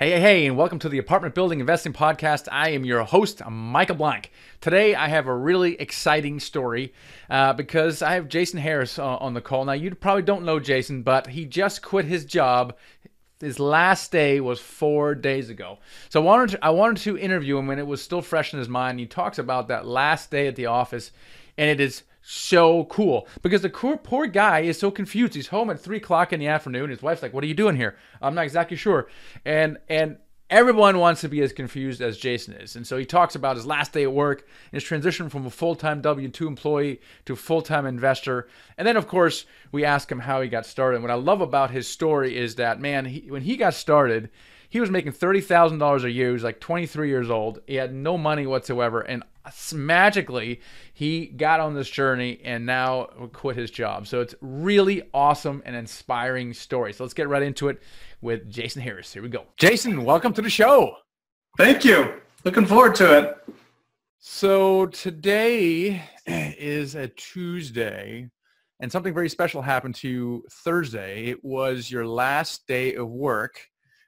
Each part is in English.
Hey, and welcome to the Apartment Building Investing Podcast. I am your host, Michael Blank. Today, I have a really exciting story because I have Jason Harris on the call. Now, you probably don't know Jason, but he just quit his job. His last day was 4 days ago. So I wanted to interview him when it was still fresh in his mind. He talks about that last day at the office, and it is so cool because the poor guy is so confused. He's home at 3 o'clock in the afternoon. His wife's like, "What are you doing here?" I'm not exactly sure. And everyone wants to be as confused as Jason is. And so he talks about his last day at work, his transition from a full-time W-2 employee to a full-time investor. And then, of course, we ask him how he got started. And what I love about his story is that, man, when he got started, he was making $30,000 a year. He was like 23 years old. He had no money whatsoever. And magically, he got on this journey and now quit his job. So it's really awesome and inspiring story. So let's get right into it with Jason Harris. Here we go. Jason, welcome to the show. Thank you. Looking forward to it. So today is a Tuesday, and something very special happened to you Thursday. It was your last day of work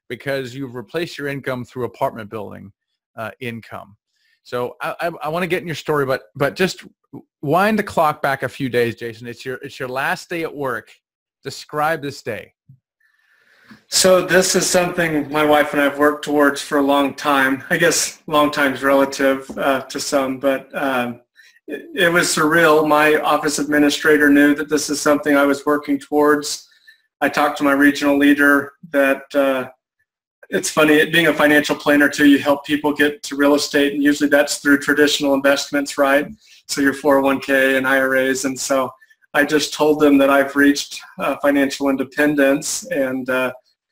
because you've replaced your income through apartment building income. So I want to get in your story, but just wind the clock back a few days, Jason. It's your last day at work. Describe this day. So this is something my wife and I have worked towards for a long time. I guess long time is relative to some, but it was surreal. My office administrator knew that this is something I was working towards. I talked to my regional leader that it's funny, being a financial planner too, you help people get to real estate, and usually that's through traditional investments, right? So your 401k and IRAs. And so I just told them that I've reached financial independence and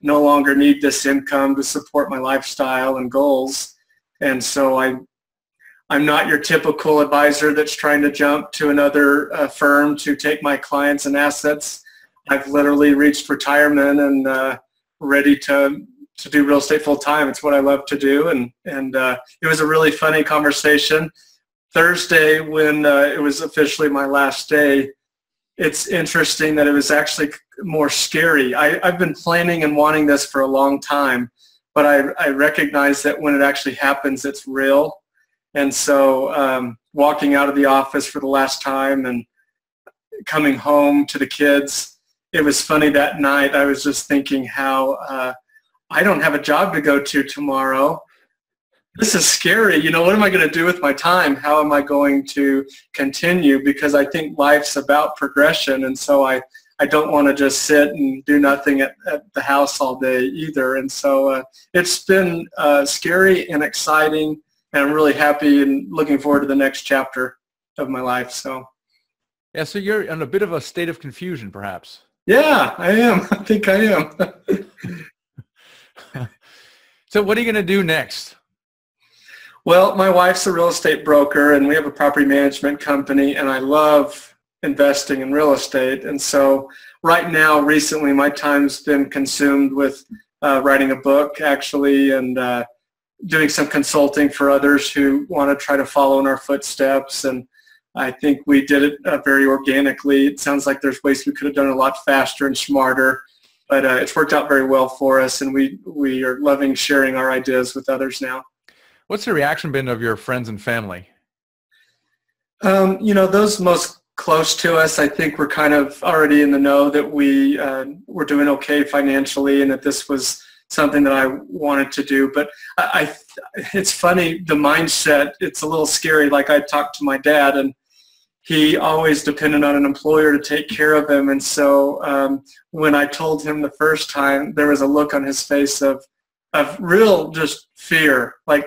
no longer need this income to support my lifestyle and goals. And so I'm not your typical advisor that's trying to jump to another firm to take my clients and assets. I've literally reached retirement and ready to do real estate full time. It's what I love to do. And it was a really funny conversation. Thursday, when it was officially my last day, it's interesting that it was actually more scary. I've been planning and wanting this for a long time, but I recognize that when it actually happens, it's real. And so walking out of the office for the last time and coming home to the kids, it was funny that night. I was just thinking how I don't have a job to go to tomorrow. This is scary. You know, what am I going to do with my time? How am I going to continue? Because I think life's about progression. And so I don't want to just sit and do nothing at the house all day either. And so it's been scary and exciting. And I'm really happy and looking forward to the next chapter of my life. So, yeah, so you're in a bit of a state of confusion, perhaps. Yeah, I am. I think I am. So what are you going to do next? Well, my wife's a real estate broker, and we have a property management company, and I love investing in real estate. And so right now, recently, my time's been consumed with writing a book, actually, and doing some consulting for others who want to try to follow in our footsteps. And I think we did it very organically. It sounds like there's ways we could have done it a lot faster and smarter. But it's worked out very well for us, and we are loving sharing our ideas with others now. What's the reaction been of your friends and family? You know, those most close to us, I think we're kind of already in the know that we were doing okay financially and that this was something that I wanted to do. But it's funny, the mindset, it's a little scary. Like I talked to my dad, and he always depended on an employer to take care of him. And so when I told him the first time, there was a look on his face of real just fear, like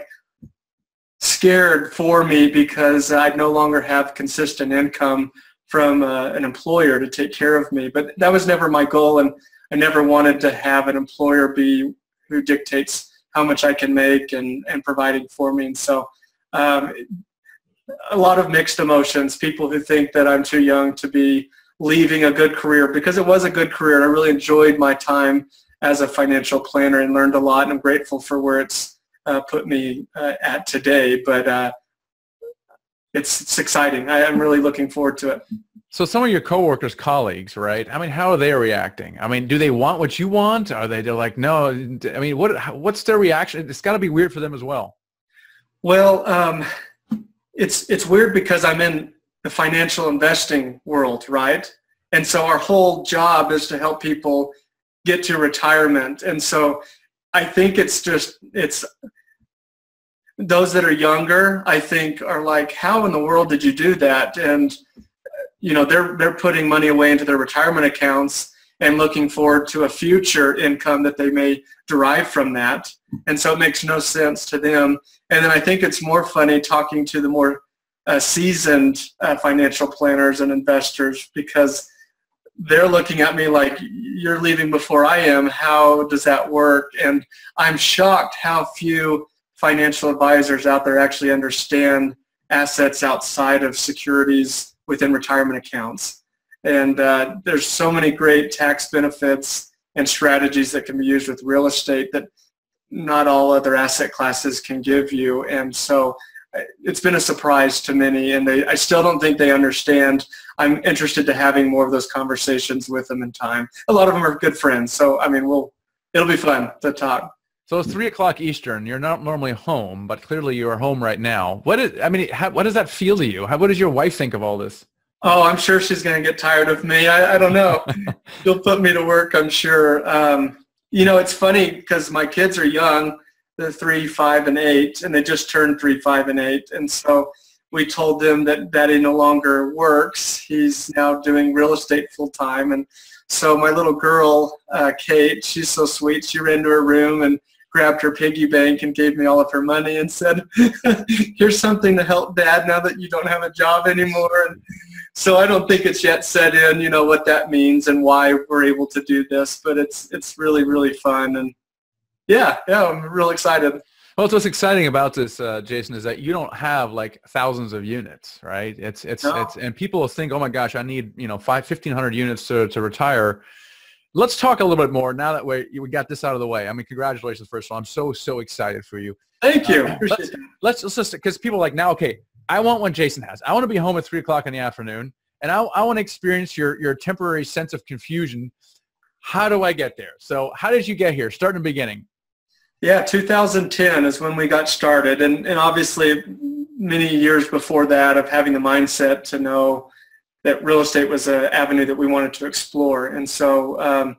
scared for me because I'd no longer have consistent income from an employer to take care of me. But that was never my goal, and I never wanted to have an employer be who dictates how much I can make and providing for me. And so a lot of mixed emotions, people who think that I'm too young to be leaving a good career, because it was a good career. And I really enjoyed my time as a financial planner and learned a lot, and I'm grateful for where it's put me at today. But it's exciting. I'm really looking forward to it. So some of your coworkers, colleagues, right? I mean, how are they reacting? I mean, do they want what you want? Are they're like, no? I mean, what's their reaction? It's got to be weird for them as well. Well, it's weird because I'm in the financial investing world, right? And so our whole job is to help people get to retirement. And so I think it's those that are younger, I think, are like, how in the world did you do that? And they're putting money away into their retirement accounts and looking forward to a future income that they may derive from that. And so it makes no sense to them. And then I think it's more funny talking to the more seasoned financial planners and investors, because they're looking at me like, you're leaving before I am. How does that work? And I'm shocked how few financial advisors out there actually understand assets outside of securities within retirement accounts. And there's so many great tax benefits and strategies that can be used with real estate that not all other asset classes can give you. And so it's been a surprise to many, and I still don't think they understand. I'm interested to having more of those conversations with them in time. A lot of them are good friends, so I mean, it'll be fun to talk. So it's 3 o'clock Eastern. You're not normally home, but clearly you are home right now. What does that feel to you? What does your wife think of all this? Oh, I'm sure she's going to get tired of me. I don't know. She'll put me to work, I'm sure. It's funny because my kids are young. They're 3, 5, and 8, and they just turned 3, 5, and 8. And so we told them that Daddy no longer works. He's now doing real estate full time. And so my little girl, Kate, she's so sweet. She ran to her room and grabbed her piggy bank and gave me all of her money and said, here's something to help Dad now that you don't have a job anymore. And so I don't think it's yet set in, what that means and why we're able to do this, but it's really, really fun. And yeah, I'm real excited. Well, what's exciting about this, Jason, is that you don't have like thousands of units, right? And people think, oh my gosh, I need 1,500 units to retire. Let's talk a little bit more now that we got this out of the way. I mean, congratulations, first of all. I'm so excited for you. Thank you. Let's just, because people are like, now, okay, I want what Jason has. I want to be home at 3 o'clock in the afternoon, and I want to experience your temporary sense of confusion. How do I get there? So how did you get here? Start in the beginning. Yeah, 2010 is when we got started, and obviously many years before that of having the mindset to know that real estate was an avenue that we wanted to explore. And so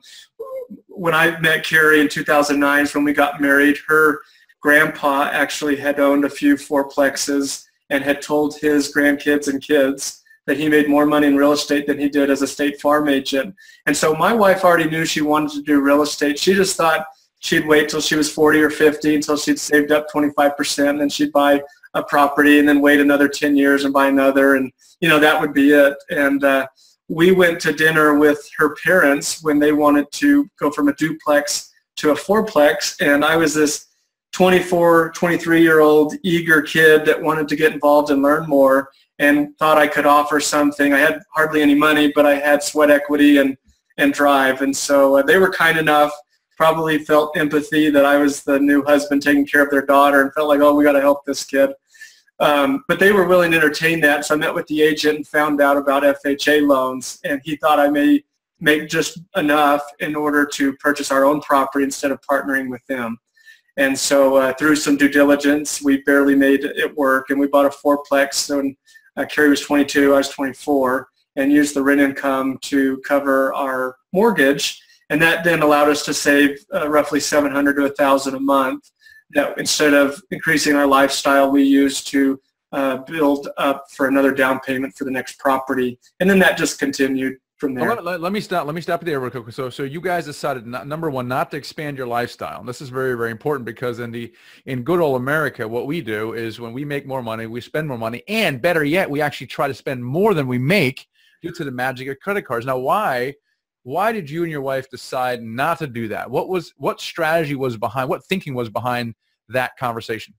when I met Carrie in 2009 is when we got married. Her grandpa actually had owned a few fourplexes and had told his grandkids and kids that he made more money in real estate than he did as a State Farm agent. And so my wife already knew she wanted to do real estate. She just thought she'd wait till she was 40 or 50 until she'd saved up 25%, and then she'd buy a property and then wait another 10 years and buy another, and that would be it. And we went to dinner with her parents when they wanted to go from a duplex to a fourplex, and I was this 24, 23-year-old eager kid that wanted to get involved and learn more and thought I could offer something. I had hardly any money, but I had sweat equity and drive. And so they were kind enough, probably felt empathy that I was the new husband taking care of their daughter and felt like, oh, we got to help this kid. But they were willing to entertain that. So I met with the agent and found out about FHA loans, and he thought I may make just enough in order to purchase our own property instead of partnering with them. And so through some due diligence, we barely made it work, and we bought a fourplex. So Carrie was 22, I was 24, and used the rent income to cover our mortgage. And that then allowed us to save roughly $700 to $1,000 a month. That instead of increasing our lifestyle, we used to build up for another down payment for the next property. And then that just continued from there. Well, let me stop there real quick. So you guys decided, number one, not to expand your lifestyle. And this is very, very important, because in good old America, what we do is when we make more money, we spend more money, and better yet, we actually try to spend more than we make due to the magic of credit cards. Now, why did you and your wife decide not to do that? What strategy was behind, what thinking was behind that conversation?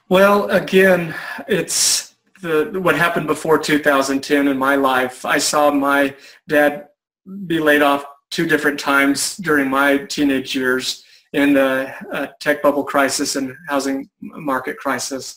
Well, again, it's what happened before 2010 in my life. I saw my dad be laid off 2 different times during my teenage years in the tech bubble crisis and housing market crisis.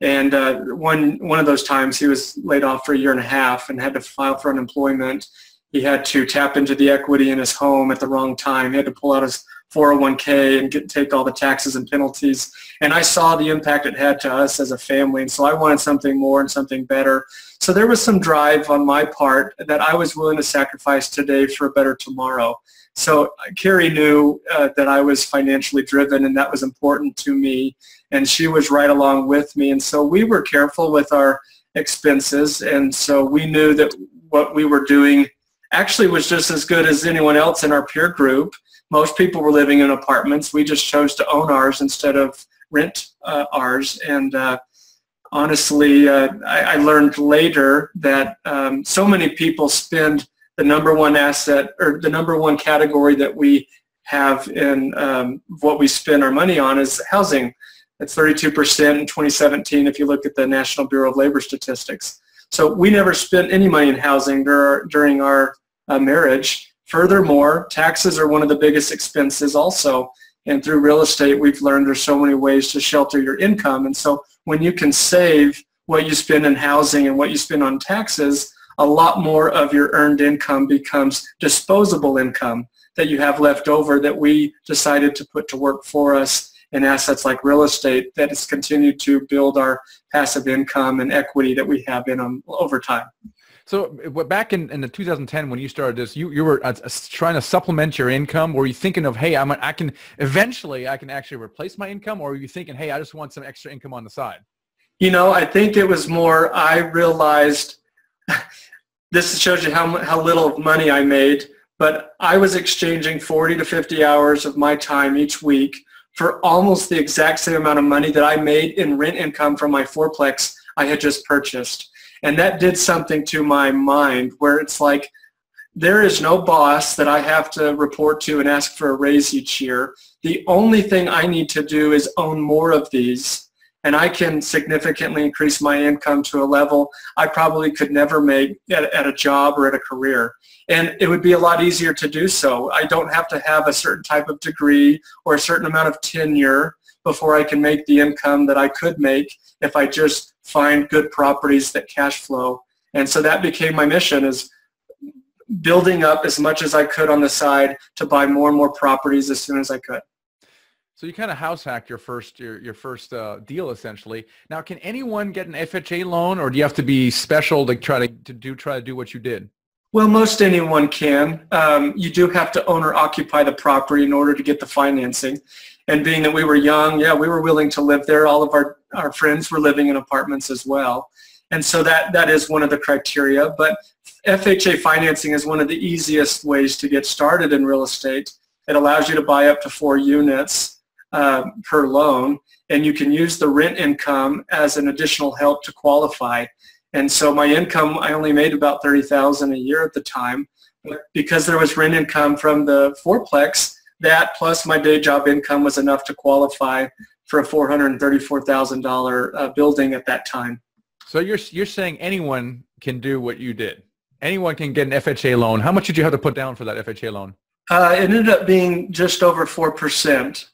And one of those times he was laid off for a year and a half and had to file for unemployment. He had to tap into the equity in his home at the wrong time. He had to pull out his 401k and take all the taxes and penalties. And I saw the impact it had to us as a family. And so I wanted something more and something better. So there was some drive on my part that I was willing to sacrifice today for a better tomorrow. So Carrie knew that I was financially driven, and that was important to me. And she was right along with me. And so we were careful with our expenses. And so we knew that what we were doing actually was just as good as anyone else in our peer group. Most people were living in apartments. We just chose to own ours instead of rent ours. And honestly, I learned later that so many people spend the number one asset or the number one category that we have in what we spend our money on is housing. It's 32% in 2017 if you look at the National Bureau of Labor Statistics. So we never spent any money in housing during our marriage. Furthermore, taxes are one of the biggest expenses also. And through real estate, we've learned there's so many ways to shelter your income. And so when you can save what you spend in housing and what you spend on taxes, a lot more of your earned income becomes disposable income that you have left over that we decided to put to work for us in assets like real estate that has continued to build our passive income and equity that we have in them over time. So back in the 2010 when you started this, you were trying to supplement your income. Were you thinking of, hey, I can actually replace my income, or were you thinking, hey, I just want some extra income on the side? You know, I think it was more, I realized, this shows you how little money I made, but I was exchanging 40 to 50 hours of my time each week for almost the exact same amount of money that I made in rent income from my fourplex I had just purchased. And that did something to my mind where it's like, there is no boss that I have to report to and ask for a raise each year. The only thing I need to do is own more of these, and I can significantly increase my income to a level I probably could never make at a job or at a career. And it would be a lot easier to do so. I don't have to have a certain type of degree or a certain amount of tenure before I can make the income that I could make if I just find good properties that cash flow. And so that became my mission, is building up as much as I could on the side to buy more and more properties as soon as I could. So you kind of house hacked your first deal essentially. Now, can anyone get an FHA loan, or do you have to be special to try to do what you did? Well, most anyone can. You do have to own or occupy the property in order to get the financing. And being that we were young, yeah, we were willing to live there. All of our friends were living in apartments as well. And so that is one of the criteria. But FHA financing is one of the easiest ways to get started in real estate. It allows you to buy up to 4 units per loan, and you can use the rent income as an additional help to qualify. And so my income, I only made about $30,000 a year at the time. But because there was rent income from the fourplex, that plus my day job income was enough to qualify for a $434,000 building at that time. So you're saying anyone can do what you did? Anyone can get an FHA loan. How much did you have to put down for that FHA loan? It ended up being just over 4%.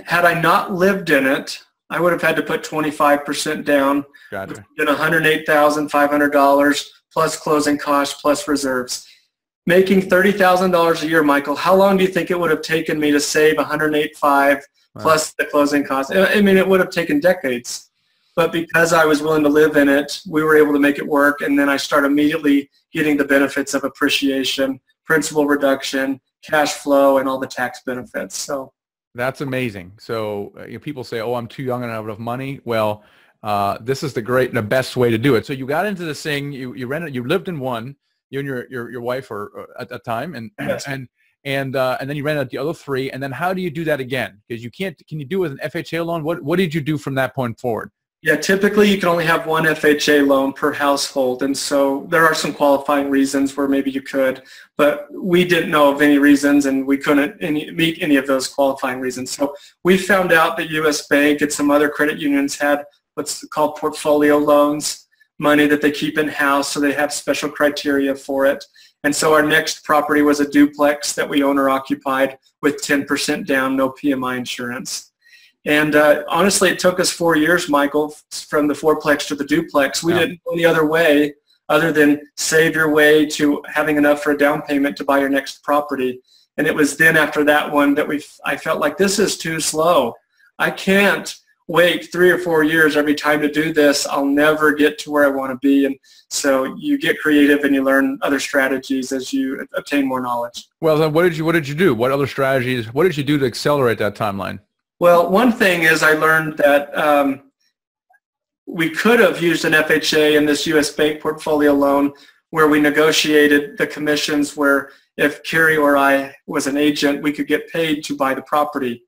Had I not lived in it, I would have had to put 25% down. Gotcha. Then $108,500 plus closing costs plus reserves. Making $30,000 a year, Michael, how long do you think it would have taken me to save $108,500 plus the closing costs? I mean, it would have taken decades. But because I was willing to live in it, we were able to make it work. And then I started immediately getting the benefits of appreciation, principal reduction, cash flow, and all the tax benefits. So that's amazing. So people say, oh, I'm too young and I don't have enough money. Well, this is the best way to do it. So you got into this thing, you lived in one, you and your wife at that time, and yes. and then you rented out the other 3. And then how do you do that again? Because can you do it with an FHA loan? What did you do from that point forward? Yeah, typically you can only have one FHA loan per household, and so there are some qualifying reasons where maybe you could, but we didn't know of any reasons, and we couldn't meet any of those qualifying reasons. So we found out that U.S. Bank and some other credit unions had what's called portfolio loans, money that they keep in-house, so they have special criteria for it. And so our next property was a duplex that we owner occupied with 10% down, no PMI insurance. And honestly, it took us 4 years, Michael, from the fourplex to the duplex. We didn't go any other way other than save your way to having enough for a down payment to buy your next property. And it was then after that one that I felt like this is too slow. I can't wait 3 or 4 years every time to do this. I'll never get to where I want to be. And so you get creative and you learn other strategies as you obtain more knowledge. Well, then what did you do? What other strategies? What did you do to accelerate that timeline? Well, one thing is I learned that we could have used an FHA in this U.S. bank portfolio loan where we negotiated the commissions where if Carrie or I was an agent, we could get paid to buy the property.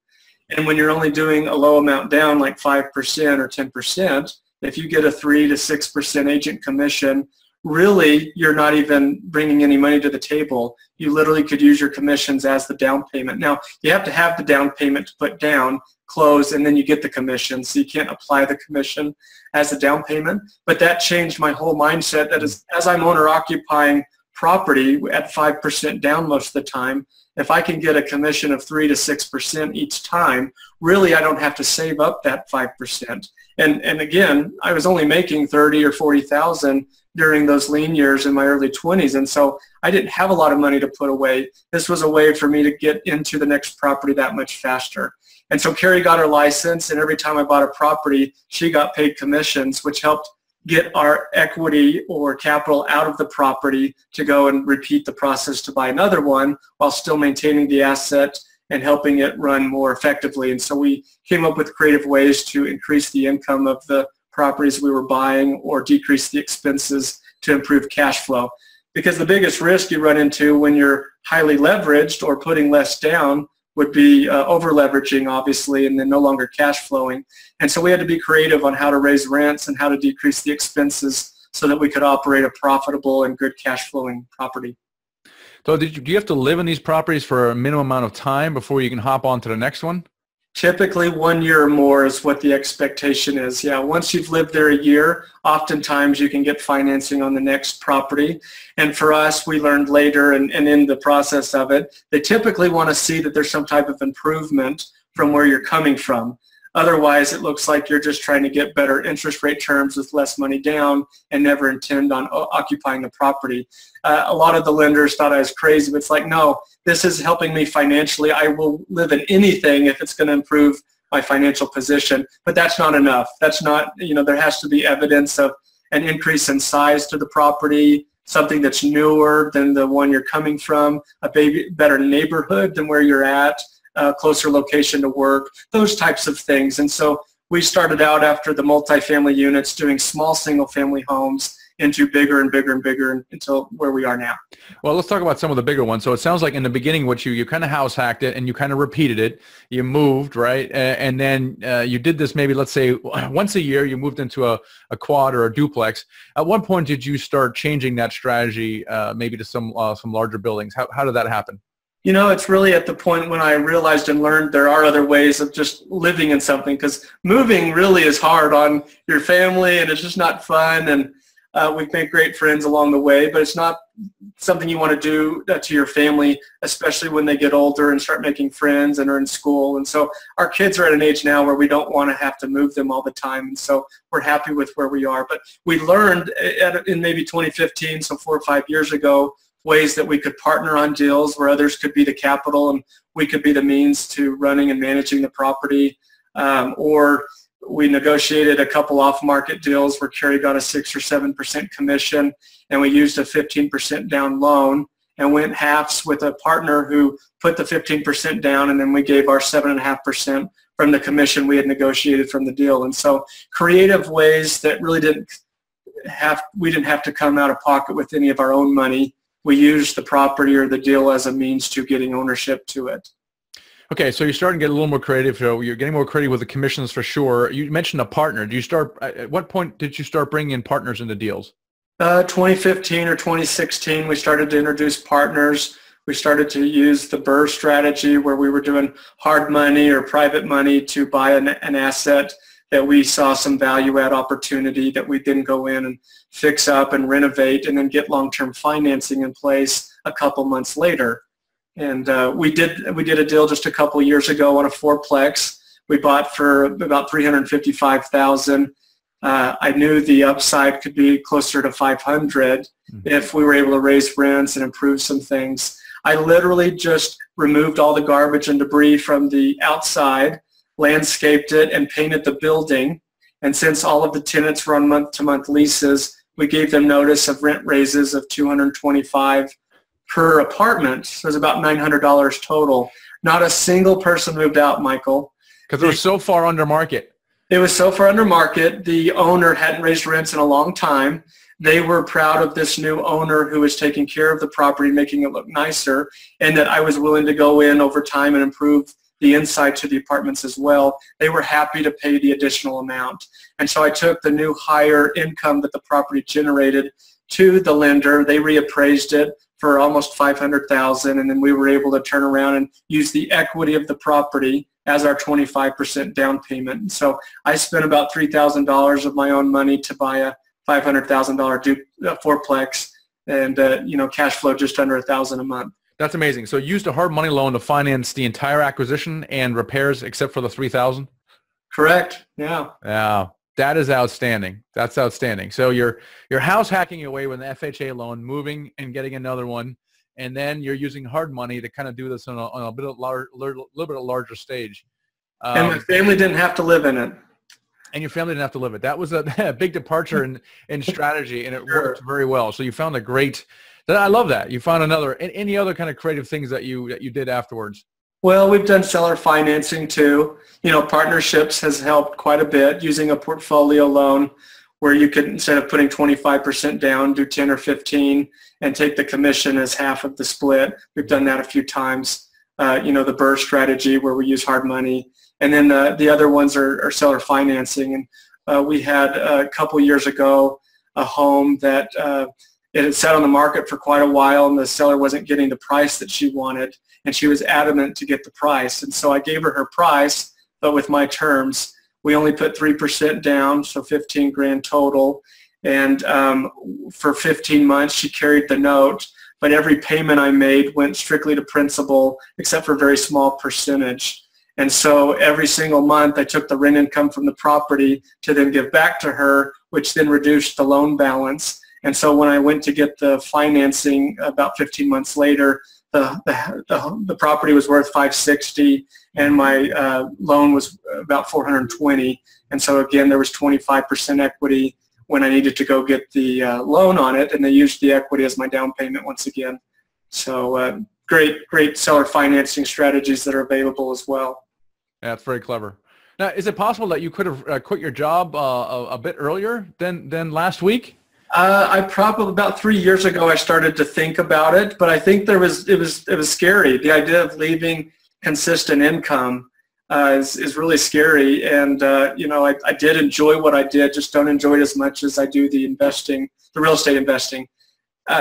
And when you're only doing a low amount down, like 5% or 10%, if you get a 3 to 6% agent commission, really you're not even bringing any money to the table. You literally could use your commissions as the down payment. Now, you have to have the down payment to put down, close, and then you get the commission. So you can't apply the commission as a down payment. But that changed my whole mindset that as I'm owner-occupying property at 5% down most of the time, if I can get a commission of 3 to 6% each time, really I don't have to save up that 5%. And again, I was only making 30 or 40,000 during those lean years in my early 20s, and so I didn't have a lot of money to put away. This was a way for me to get into the next property that much faster. And so Carrie got her license, and every time I bought a property, she got paid commissions, which helped get our equity or capital out of the property to go and repeat the process to buy another one while still maintaining the asset and helping it run more effectively. And so we came up with creative ways to increase the income of the properties we were buying or decrease the expenses to improve cash flow. Because the biggest risk you run into when you're highly leveraged or putting less down would be over-leveraging, obviously, and then no longer cash flowing. And so we had to be creative on how to raise rents and how to decrease the expenses so that we could operate a profitable and good cash flowing property. So do you have to live in these properties for a minimum amount of time before you can hop on to the next one? Typically 1 year or more is what the expectation is. Yeah, once you've lived there a year, oftentimes you can get financing on the next property. And for us, we learned later and in the process of it, they typically want to see that there's some type of improvement from where you're coming from. Otherwise, it looks like you're just trying to get better interest rate terms with less money down and never intend on occupying the property. A lot of the lenders thought I was crazy, but it's like, no, this is helping me financially. I will live in anything if it's going to improve my financial position, but that's not enough. That's not, there has to be evidence of an increase in size to the property, something that's newer than the one you're coming from, a better neighborhood than where you're at, closer location to work, those types of things. And so we started out after the multifamily units doing small single-family homes into bigger and bigger and bigger until where we are now. Well, let's talk about some of the bigger ones. So it sounds like in the beginning, you kind of house hacked it and you kind of repeated it. You moved, right? And then you did this maybe, let's say, once a year, you moved into a quad or a duplex. At what point did you start changing that strategy maybe to some larger buildings? How did that happen? It's really at the point when I realized and learned there are other ways of just living in something, because moving really is hard on your family and it's just not fun. And we've made great friends along the way, but it's not something you want to do to your family, especially when they get older and start making friends and are in school. And so our kids are at an age now where we don't want to have to move them all the time. And so we're happy with where we are. But we learned in maybe 2015, so 4 or 5 years ago, ways that we could partner on deals where others could be the capital and we could be the means to running and managing the property. Or we negotiated a couple off-market deals where Carrie got a 6 or 7% commission, and we used a 15% down loan and went halves with a partner who put the 15% down, and then we gave our 7.5% from the commission we had negotiated from the deal. And so creative ways that really we didn't have to come out of pocket with any of our own money. We used the property or the deal as a means to getting ownership to it. Okay, so you're starting to get a little more creative. So you're getting more creative with the commissions for sure. You mentioned a partner. At what point did you start bringing in partners into deals? 2015 or 2016, we started to introduce partners. We started to use the BRRRR strategy where we were doing hard money or private money to buy an asset that we saw some value add opportunity that we then go in and fix up and renovate and then get long-term financing in place a couple months later. And we did a deal just a couple years ago on a fourplex we bought for about $355,000. I knew the upside could be closer to 500 if we were able to raise rents and improve some things. I literally just removed all the garbage and debris from the outside, landscaped it, and painted the building. And since all of the tenants were on month-to-month leases, we gave them notice of rent raises of $225 per apartment. So it was about $900 total. Not a single person moved out, Michael. Because they were so far under market. It was so far under market. The owner hadn't raised rents in a long time. They were proud of this new owner who was taking care of the property, making it look nicer, and that I was willing to go in over time and improve the inside to the apartments as well. They were happy to pay the additional amount. And so I took the new higher income that the property generated to the lender. They reappraised it for almost $500,000, and then we were able to turn around and use the equity of the property as our 25% down payment. So I spent about $3,000 of my own money to buy a $500,000 fourplex, and cash flow just under $1,000 a month. That's amazing. So you used a hard money loan to finance the entire acquisition and repairs except for the $3,000? Correct. Yeah. Yeah. That is outstanding. That's outstanding. So you're house hacking away with an FHA loan, moving and getting another one, and then you're using hard money to kind of do this on a bit of little bit of larger stage. And my family didn't have to live in it. And your family didn't have to live it. That was a big departure in strategy, and it worked very well. So you found a great. I love that. You found any other kind of creative things that you did afterwards? Well, we've done seller financing too. Partnerships has helped quite a bit, using a portfolio loan where you could, instead of putting 25% down, do 10 or 15 and take the commission as half of the split. We've done that a few times. The BRRRR strategy where we use hard money. And then the other ones are seller financing. And we had a couple years ago a home that it had sat on the market for quite a while, and the seller wasn't getting the price that she wanted, and she was adamant to get the price. And so I gave her price, but with my terms. We only put 3% down, so $15,000 total. And for 15 months, she carried the note, but every payment I made went strictly to principal, except for a very small percentage. And so every single month, I took the rent income from the property to then give back to her, which then reduced the loan balance. And so when I went to get the financing about 15 months later, the property was worth $560, and my loan was about $420. And so again, there was 25% equity when I needed to go get the loan on it, and they used the equity as my down payment once again. So great seller financing strategies that are available as well. Yeah, that's very clever. Now, is it possible that you could have quit your job a bit earlier than last week? I probably about 3 years ago I started to think about it, but I think it was scary. The idea of leaving consistent income is really scary, and I did enjoy what I did, just don't enjoy it as much as I do the real estate investing.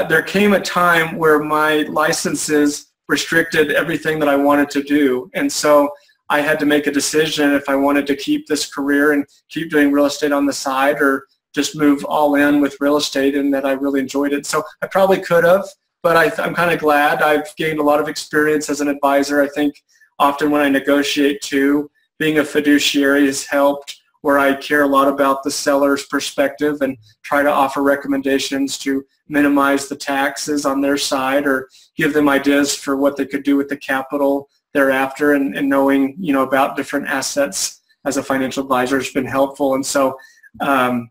There came a time where my licenses restricted everything that I wanted to do, and so I had to make a decision if I wanted to keep this career and keep doing real estate on the side, or just move all in with real estate, and that I really enjoyed it. So I probably could have, but I'm kind of glad. I've gained a lot of experience as an advisor. I think often when I negotiate too, being a fiduciary has helped, where I care a lot about the seller's perspective and try to offer recommendations to minimize the taxes on their side, or give them ideas for what they could do with the capital thereafter, and knowing about different assets as a financial advisor has been helpful. And so I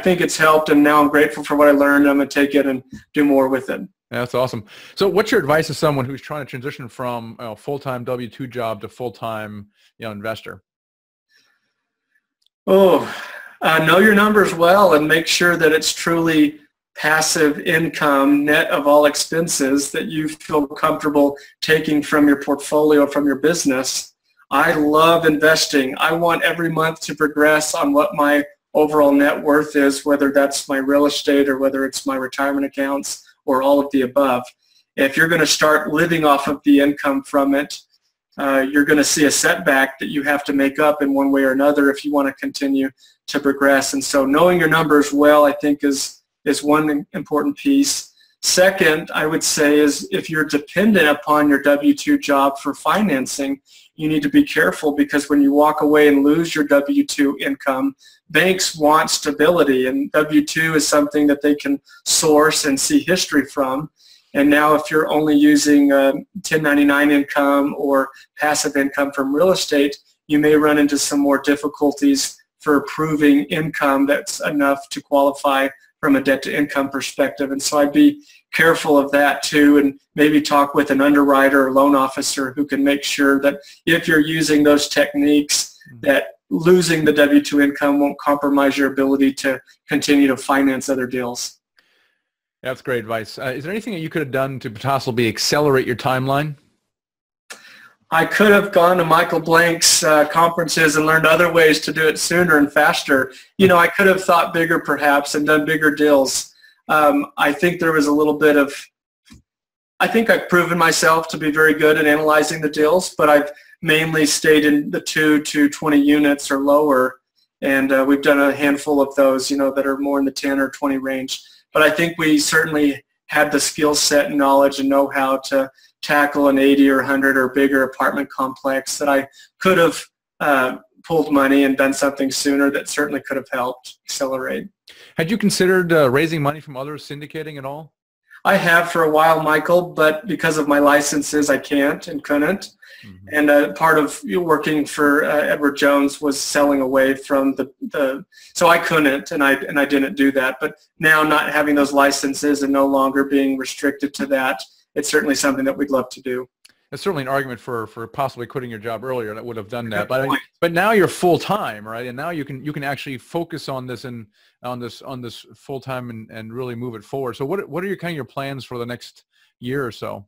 think it's helped, and now I'm grateful for what I learned. I'm going to take it and do more with it. Yeah, that's awesome. So what's your advice to someone who's trying to transition from a full-time W-2 job to full-time investor? Know your numbers well, and make sure that it's truly passive income, net of all expenses, that you feel comfortable taking from your portfolio, from your business. I love investing. I want every month to progress on what my overall net worth is, whether that's my real estate or whether it's my retirement accounts or all of the above. If you're going to start living off of the income from it, you're going to see a setback that you have to make up in one way or another if you want to continue to progress. And so knowing your numbers well, I think, is one important piece. Second, I would say is if you're dependent upon your W-2 job for financing, you need to be careful, because when you walk away and lose your W-2 income, banks want stability, and W-2 is something that they can source and see history from. And now if you're only using 1099 income or passive income from real estate, you may run into some more difficulties for proving income that's enough to qualify from a debt-to-income perspective. And so I'd be careful of that too, and maybe talk with an underwriter or loan officer who can make sure that if you're using those techniques, that losing the W-2 income won't compromise your ability to continue to finance other deals. That's great advice. Is there anything that you could have done to possibly accelerate your timeline? I could have gone to Michael Blank's conferences and learned other ways to do it sooner and faster. You know, I could have thought bigger perhaps and done bigger deals. I think there was a little bit of, I think I've proven myself to be very good at analyzing the deals, but I've mainly stayed in the 2 to 20 units or lower. And we've done a handful of those, you know, that are more in the 10 or 20 range. But I think we certainly had the skill set and knowledge and know-how to tackle an 80 or 100 or bigger apartment complex that I could have pulled money and done something sooner that certainly could have helped accelerate. Had you considered raising money from others, syndicating at all? I have for a while, Michael, but because of my licenses, I can't and couldn't. Mm-hmm. And part of working for Edward Jones was selling away from so I couldn't, and I didn't do that. But now, not having those licenses and no longer being restricted to that, it's certainly something that we'd love to do. That's certainly an argument for possibly quitting your job earlier that would have done that. But now you're full time, right? And now you can actually focus on this and on this full time and really move it forward. So what are your plans for the next year or so?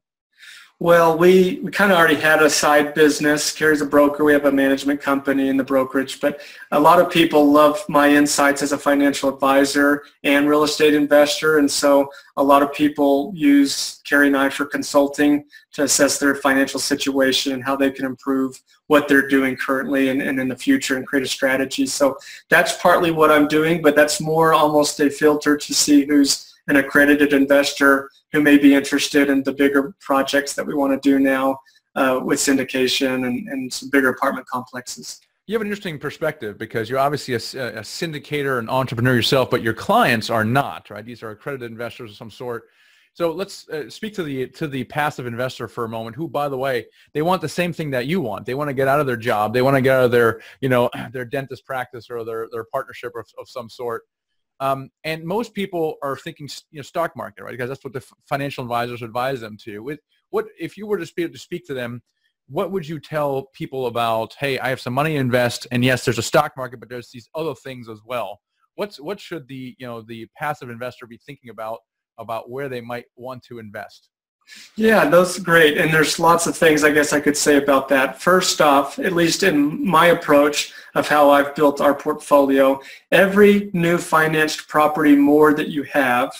Well, we kind of already had a side business. Carrie's a broker. We have a management company in the brokerage, but a lot of people love my insights as a financial advisor and real estate investor. And so a lot of people use Carrie and I for consulting to assess their financial situation and how they can improve what they're doing currently and in the future and create a strategy. So that's partly what I'm doing, but that's more almost a filter to see who's an accredited investor who may be interested in the bigger projects that we want to do now with syndication and some bigger apartment complexes. You have an interesting perspective because you're obviously a syndicator and entrepreneur yourself, but your clients are not, right? These are accredited investors of some sort. So let's speak to the passive investor for a moment, who, by the way, they want the same thing that you want. They want to get out of their job. They want to get out of their, their dentist practice or their partnership of some sort. And most people are thinking, stock market, right? Because that's what the financial advisors advise them to. What if you were to speak to them, what would you tell people about, hey, I have some money to invest, and yes, there's a stock market, but there's these other things as well. What should the passive investor be thinking about where they might want to invest? Yeah, that's great. And there's lots of things I guess I could say about that. First off, at least in my approach of how I've built our portfolio, every new financed property more that you have,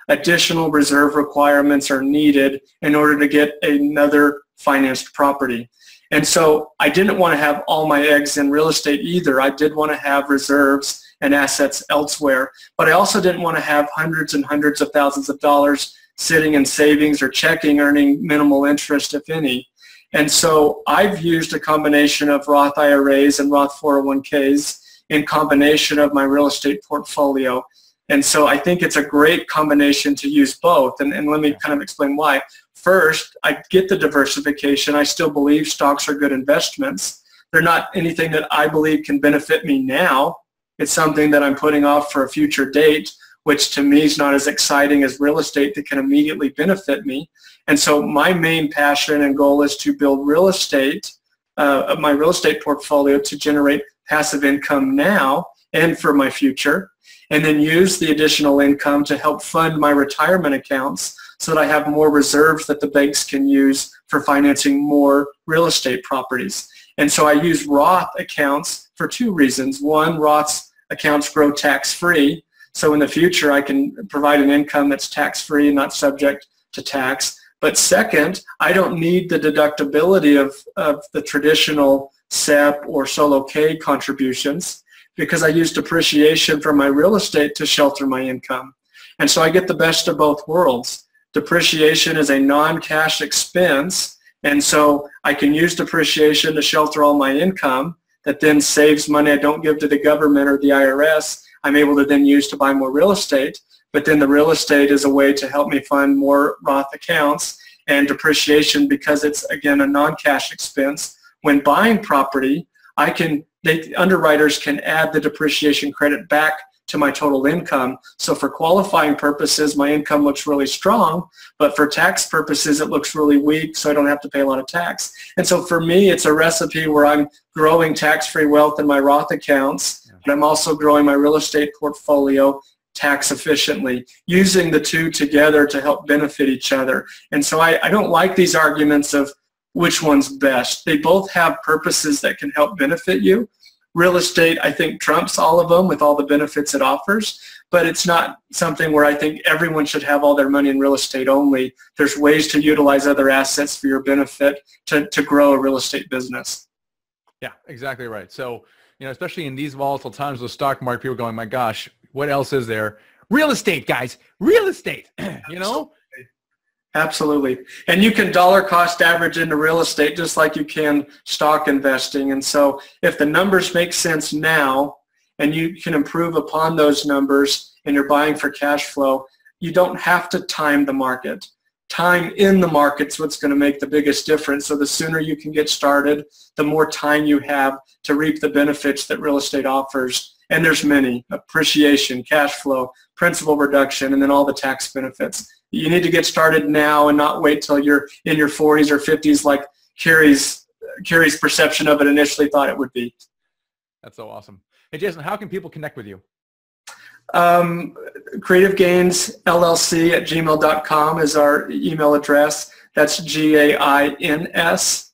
additional reserve requirements are needed in order to get another financed property. And so I didn't want to have all my eggs in real estate either. I did want to have reserves and assets elsewhere, but I also didn't want to have hundreds and hundreds of thousands of dollars sitting in savings or checking, earning minimal interest, if any. And so I've used a combination of Roth IRAs and Roth 401ks in combination of my real estate portfolio. And so I think it's a great combination to use both. And let me kind of explain why. First, I get the diversification. I still believe stocks are good investments. They're not anything that I believe can benefit me now. It's something that I'm putting off for a future date, which to me is not as exciting as real estate that can immediately benefit me. And so my main passion and goal is to build real estate, my real estate portfolio, to generate passive income now and for my future, and then use the additional income to help fund my retirement accounts so that I have more reserves that the banks can use for financing more real estate properties. And so I use Roth accounts for two reasons. One, Roth's accounts grow tax-free. So in the future, I can provide an income that's tax-free and not subject to tax. But second, I don't need the deductibility of the traditional SEP or solo K contributions because I use depreciation from my real estate to shelter my income. And so I get the best of both worlds. depreciation is a non-cash expense, and so I can use depreciation to shelter all my income that then saves money I don't give to the government or the IRS. I'm able to then use to buy more real estate, but then the real estate is a way to help me fund more Roth accounts, and depreciation, because it's, again, a non-cash expense. When buying property, underwriters can add the depreciation credit back to my total income. So for qualifying purposes, my income looks really strong, but for tax purposes, it looks really weak, so I don't have to pay a lot of tax. And so for me, it's a recipe where I'm growing tax-free wealth in my Roth accounts, and I'm also growing my real estate portfolio tax efficiently, using the two together to help benefit each other. And so I don't like these arguments of which one's best. They both have purposes that can help benefit you. Real estate, I think, trumps all of them with all the benefits it offers, but it's not something where I think everyone should have all their money in real estate only. There's ways to utilize other assets for your benefit to grow a real estate business. Yeah, exactly right. So, especially in these volatile times with the stock market, people are going, my gosh, what else is there? Real estate, guys, real estate, Absolutely. And you can dollar cost average into real estate just like you can stock investing. And so if the numbers make sense now and you can improve upon those numbers and you're buying for cash flow, you don't have to time the market. Time in the market's what's going to make the biggest difference. So the sooner you can get started, the more time you have to reap the benefits that real estate offers. And there's many: appreciation, cash flow, principal reduction, and then all the tax benefits. You need to get started now and not wait till you're in your 40s or 50s like Carrie's perception of it initially thought it would be. That's so awesome. Hey, Jason, how can people connect with you? Creative Gains LLC at gmail.com is our email address. That's GAINS.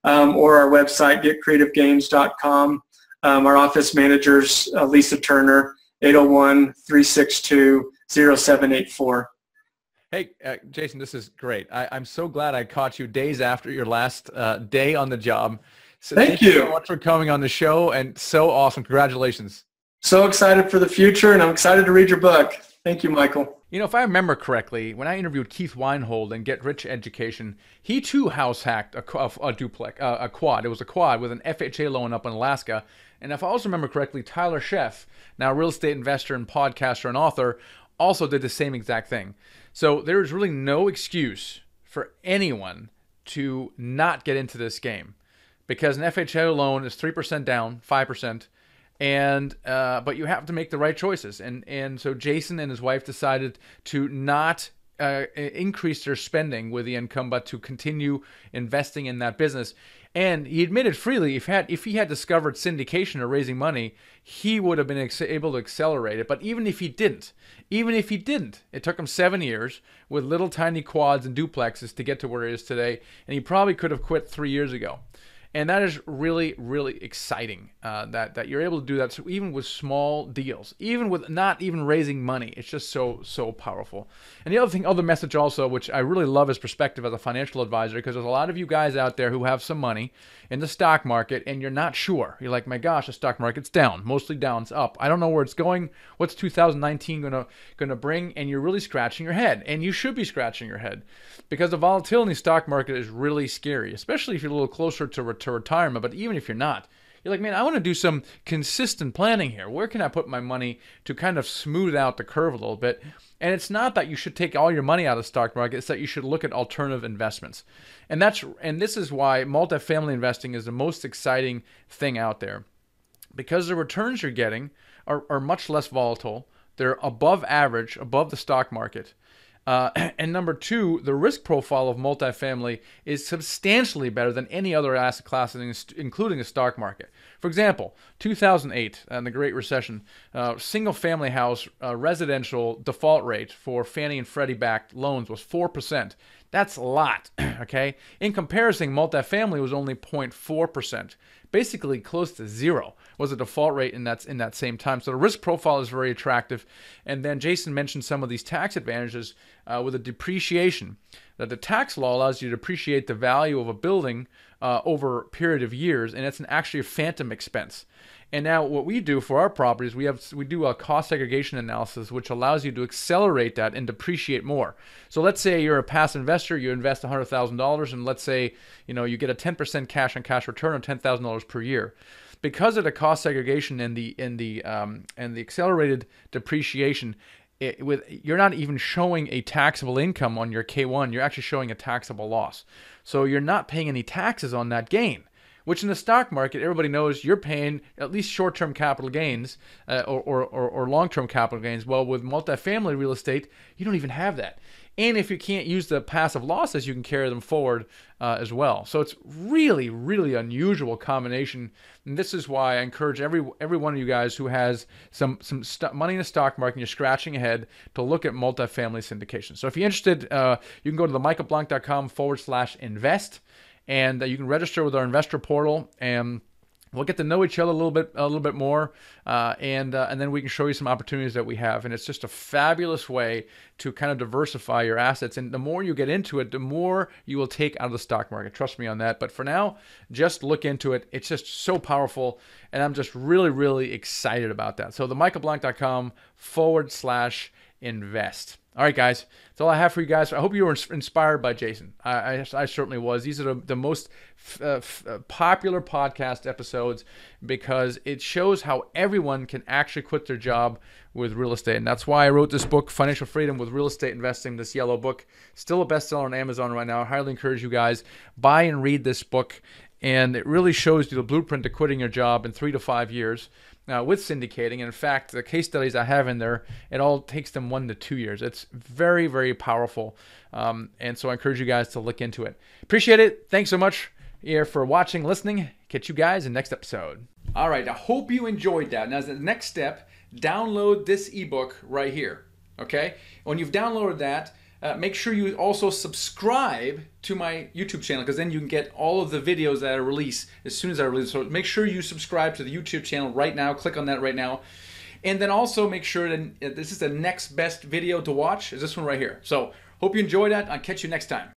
Or our website, getcreativegains.com. Our office manager's Lisa Turner, 801-362-0784. Hey, Jason, this is great. I'm so glad I caught you days after your last day on the job. So thank you so much for coming on the show, and so awesome. Congratulations. So excited for the future, and I'm excited to read your book. Thank you, Michael. If I remember correctly, when I interviewed Keith Weinhold in Get Rich Education, he too house hacked a duplex, a quad. It was a quad with an FHA loan up in Alaska. And if I also remember correctly, Tyler Sheff, now a real estate investor and podcaster and author, also did the same exact thing. So there is really no excuse for anyone to not get into this game, because an FHA loan is 3% down, 5%. But you have to make the right choices. And so Jason and his wife decided to not increase their spending with the income, but to continue investing in that business. And he admitted freely, if he had discovered syndication or raising money, he would have been able to accelerate it. But even if he didn't, it took him 7 years with little tiny quads and duplexes to get to where he is today. And he probably could have quit 3 years ago. And that is really, really exciting that you're able to do that. So even with small deals, even with not even raising money, it's just so powerful. And the other message also, which I really love his perspective as a financial advisor, because there's a lot of you guys out there who have some money in the stock market and you're not sure. You're like, my gosh, the stock market's down, mostly down, it's up. I don't know where it's going. What's 2019 gonna bring? And you're really scratching your head. And you should be scratching your head, because the volatility in the stock market is really scary, especially if you're a little closer to retirement. But even if you're not, you're like, man, I want to do some consistent planning here. Where can I put my money to kind of smooth out the curve a little bit? And it's not that you should take all your money out of the stock market. It's that you should look at alternative investments. And this is why multifamily investing is the most exciting thing out there, because the returns you're getting are much less volatile. They're above average, above the stock market. And number two, the risk profile of multifamily is substantially better than any other asset class, including the stock market. For example, 2008 and the Great Recession, single-family house residential default rate for Fannie and Freddie-backed loans was 4%. That's a lot, okay? In comparison, multifamily was only 0.4%, basically close to zero. was the default rate in that same time. So the risk profile is very attractive. And then Jason mentioned some of these tax advantages with the depreciation. That the tax law allows you to depreciate the value of a building over a period of years, and it's actually a phantom expense. And now what we do for our properties, we do a cost segregation analysis, which allows you to accelerate that and depreciate more. So let's say you're a passive investor, you invest $100,000, and let's say you get a 10% cash on cash return on $10,000 per year. Because of the cost segregation and the accelerated depreciation, you're not even showing a taxable income on your K1. You're actually showing a taxable loss. So you're not paying any taxes on that gain, which in the stock market, everybody knows you're paying at least short-term capital gains or long-term capital gains. Well, with multifamily real estate, you don't even have that. And if you can't use the passive losses, you can carry them forward as well. So it's really, really unusual combination. And this is why I encourage every one of you guys who has some money in the stock market and you're scratching ahead to look at multifamily syndication. So if you're interested, you can go to themichaelblanc.com/invest. And you can register with our investor portal, and we'll get to know each other a little bit more, and then we can show you some opportunities that we have. And it's just a fabulous way to kind of diversify your assets. And the more you get into it, the more you will take out of the stock market. Trust me on that. But for now, just look into it. It's just so powerful, and I'm just really, really excited about that. So themichaelblanc.com/invest. All right, guys, that's all I have for you guys. I hope you were inspired by Jason. I certainly was. These are the most popular podcast episodes because it shows how everyone can actually quit their job with real estate. And that's why I wrote this book, Financial Freedom with Real Estate Investing, this yellow book. Still a bestseller on Amazon right now. I highly encourage you guys, buy and read this book. And it really shows you the blueprint to quitting your job in 3 to 5 years with syndicating. And in fact, the case studies I have in there, it all takes them 1 to 2 years. It's very, very powerful. And so I encourage you guys to look into it. Appreciate it. Thanks so much for watching, listening. Catch you guys in the next episode. All right. I hope you enjoyed that. Now, as the next step, download this ebook right here. Okay. When you've downloaded that, make sure you also subscribe to my YouTube channel, because then you can get all of the videos that I release as soon as I release. So make sure you subscribe to the YouTube channel right now. Click on that right now. And then also make sure that this is the next best video to watch is this one right here. So hope you enjoyed that. I'll catch you next time.